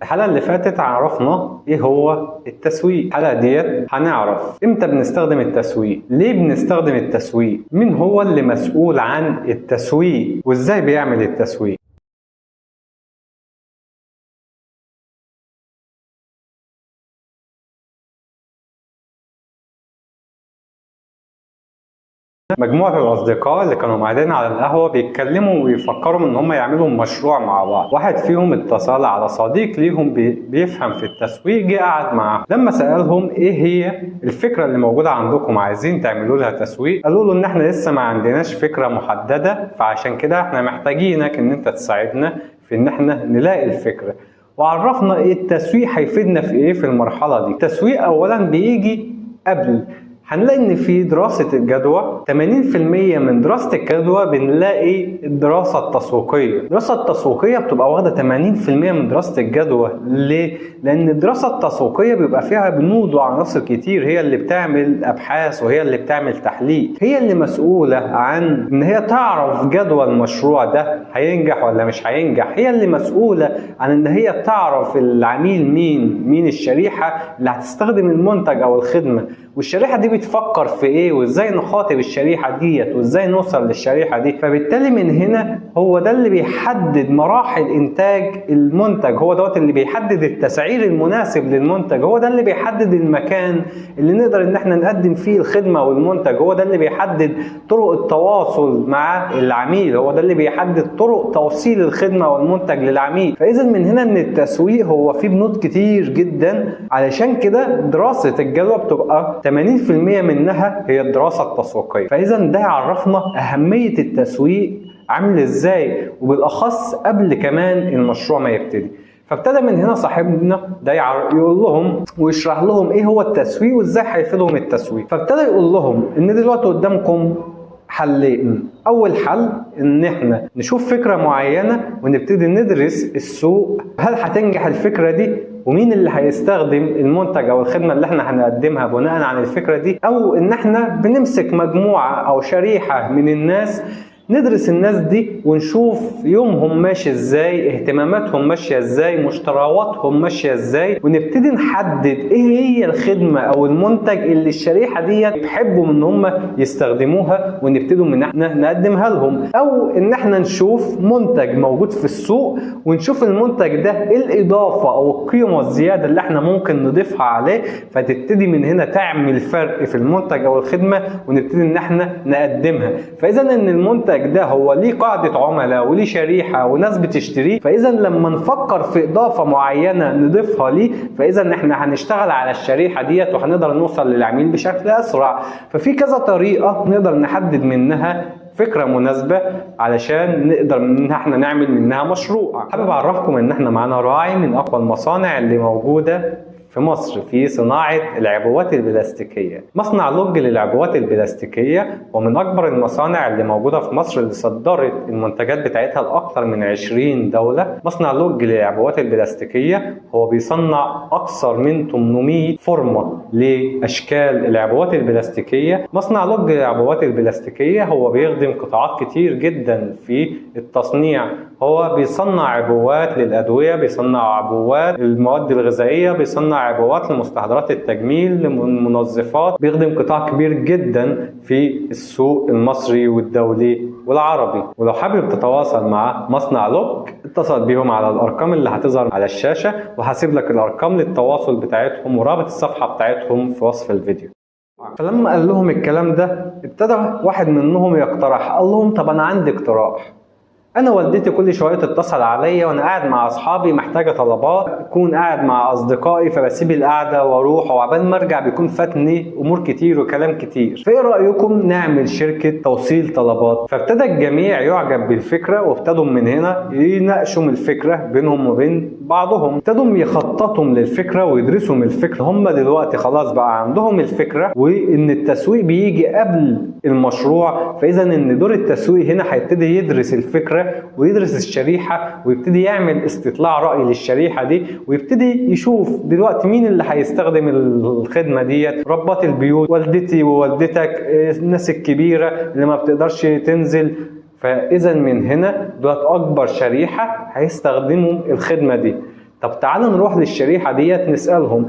الحلقة اللي فاتت عرفنا ايه هو التسويق. الحلقة ديت هنعرف امتى بنستخدم التسويق، ليه بنستخدم التسويق، مين هو اللي مسؤول عن التسويق، وازاي بيعمل التسويق. مجموعة الأصدقاء اللي كانوا قاعدين على القهوة بيتكلموا ويفكروا إن هم يعملوا مشروع مع بعض. واحد فيهم اتصل على صديق ليهم بيفهم في التسويق، جه قعد معاه. لما سألهم إيه هي الفكرة اللي موجودة عندكم عايزين تعملوا لها تسويق، قالوا له إن إحنا لسه ما عندناش فكرة محددة، فعشان كده إحنا محتاجينك إن أنت تساعدنا في إن إحنا نلاقي الفكرة. وعرفنا إيه التسويق هيفيدنا في إيه في المرحلة دي. التسويق أولاً بيجي قبل، هنلاقي ان في دراسة الجدوى 80% من دراسة الجدوى بنلاقي الدراسة التسويقية. الدراسة التسويقية بتبقى واخدة 80% من دراسة الجدوى. ليه؟ لان الدراسة التسويقية بيبقى فيها بنود وعناصر كتير، هي اللي بتعمل ابحاث وهي اللي بتعمل تحليل، هي اللي مسؤولة عن ان هي تعرف جدوى المشروع ده هينجح ولا مش هينجح، هي اللي مسؤولة عن ان هي تعرف العميل مين الشريحة اللي هتستخدم المنتج او الخدمة، والشريحة دي بتفكر في ايه، وازاي نخاطب الشريحة ديت، وازاي نوصل للشريحة دي. فبالتالي من هنا هو ده اللي بيحدد مراحل انتاج المنتج، هو دوت اللي بيحدد التسعير المناسب للمنتج، هو ده اللي بيحدد المكان اللي نقدر ان احنا نقدم فيه الخدمة والمنتج، هو ده اللي بيحدد طرق التواصل مع العميل، هو ده اللي بيحدد طرق توصيل الخدمة والمنتج للعميل. فاذا من هنا ان التسويق هو فيه بنود كتير جدا، علشان كده دراسة الجدوى بتبقى 80% منها هي الدراسة التسويقية. فإذا ده يعرفنا أهمية التسويق عامل إزاي، وبالأخص قبل كمان المشروع ما يبتدي. فابتدى من هنا صاحبنا ده يقول لهم ويشرح لهم إيه هو التسويق وإزاي هيفيدهم التسويق. فابتدى يقول لهم إن دلوقتي قدامكم حلين. أول حل إن إحنا نشوف فكرة معينة ونبتدي ندرس السوق، هل هتنجح الفكرة دي ومين اللي هيستخدم المنتج او الخدمه اللي احنا هنقدمها بناء عن الفكره دي، او ان احنا بنمسك مجموعه او شريحه من الناس، ندرس الناس دي ونشوف يومهم ماشي ازاي، اهتماماتهم ماشيه ازاي، مشترياتهم ماشيه ازاي، ونبتدي نحدد ايه هي الخدمه او المنتج اللي الشريحه دي بيحبوا ان هم يستخدموها، ونبتدوا من احنا نقدمها لهم. او ان احنا نشوف منتج موجود في السوق ونشوف المنتج ده ايه الاضافه او القيمه الزياده اللي احنا ممكن نضيفها عليه، فتبتدي من هنا تعمل فرق في المنتج او الخدمه ونبتدي ان احنا نقدمها. فاذا ان المنتج ده هو ليه قاعدة عملاء وليه شريحة وناس بتشتريه، فإذا لما نفكر في إضافة معينة نضيفها ليه، فإذا إحنا هنشتغل على الشريحة ديت وهنقدر نوصل للعميل بشكل أسرع. ففي كذا طريقة نقدر نحدد منها فكرة مناسبة علشان نقدر منها احنا نعمل منها مشروع. حابب أعرفكم إن احنا معانا راعي من أقوى المصانع اللي موجودة في مصر في صناعة العبوات البلاستيكية. مصنع لوج للعبوات البلاستيكية ومن أكبر المصانع اللي موجودة في مصر اللي صدرت المنتجات بتاعتها لأكثر من 20 دولة. مصنع لوج للعبوات البلاستيكية هو بيصنع أكثر من 800 فورمة لأشكال العبوات البلاستيكية. مصنع لوج للعبوات البلاستيكية هو بيخدم قطاعات كتير جدا في التصنيع، هو بيصنع عبوات للأدوية، بيصنع عبوات للمواد الغذائية، بيصنع عبوات لمستحضرات التجميل، للمنظفات، بيخدم قطاع كبير جدا في السوق المصري والدولي والعربي. ولو حابب تتواصل مع مصنع لوج اتصل بيهم على الأرقام اللي هتظهر على الشاشة، وهسيب لك الأرقام للتواصل بتاعتهم ورابط الصفحة بتاعتهم في وصف الفيديو. فلما قال لهم الكلام ده ابتدى واحد منهم يقترح، قال لهم طب أنا عندي اقتراح. أنا والدتي كل شوية تتصل عليا وأنا قاعد مع أصحابي محتاجة طلبات، أكون قاعد مع أصدقائي فبسيب القعدة وأروح، وعبال ما أرجع بيكون فاتني أمور كتير وكلام كتير، فإيه رأيكم نعمل شركة توصيل طلبات؟ فابتدى الجميع يعجب بالفكرة، وابتدوا من هنا يناقشوا الفكرة بينهم وبين بعضهم، ابتدوا يخططوا للفكرة ويدرسوا الفكرة. هم دلوقتي خلاص بقى عندهم الفكرة، وإن التسويق بيجي قبل المشروع. فإذا إن دور التسويق هنا هيبتدي يدرس الفكرة ويدرس الشريحة ويبتدي يعمل استطلاع رأي للشريحة دي، ويبتدي يشوف دلوقتي مين اللي هيستخدم الخدمة ديت. ربات البيوت، والدتي ووالدتك، الناس الكبيرة اللي ما بتقدرش تنزل. فإذا من هنا دولت أكبر شريحة هيستخدموا الخدمة دي. طب تعال نروح للشريحة ديت نسألهم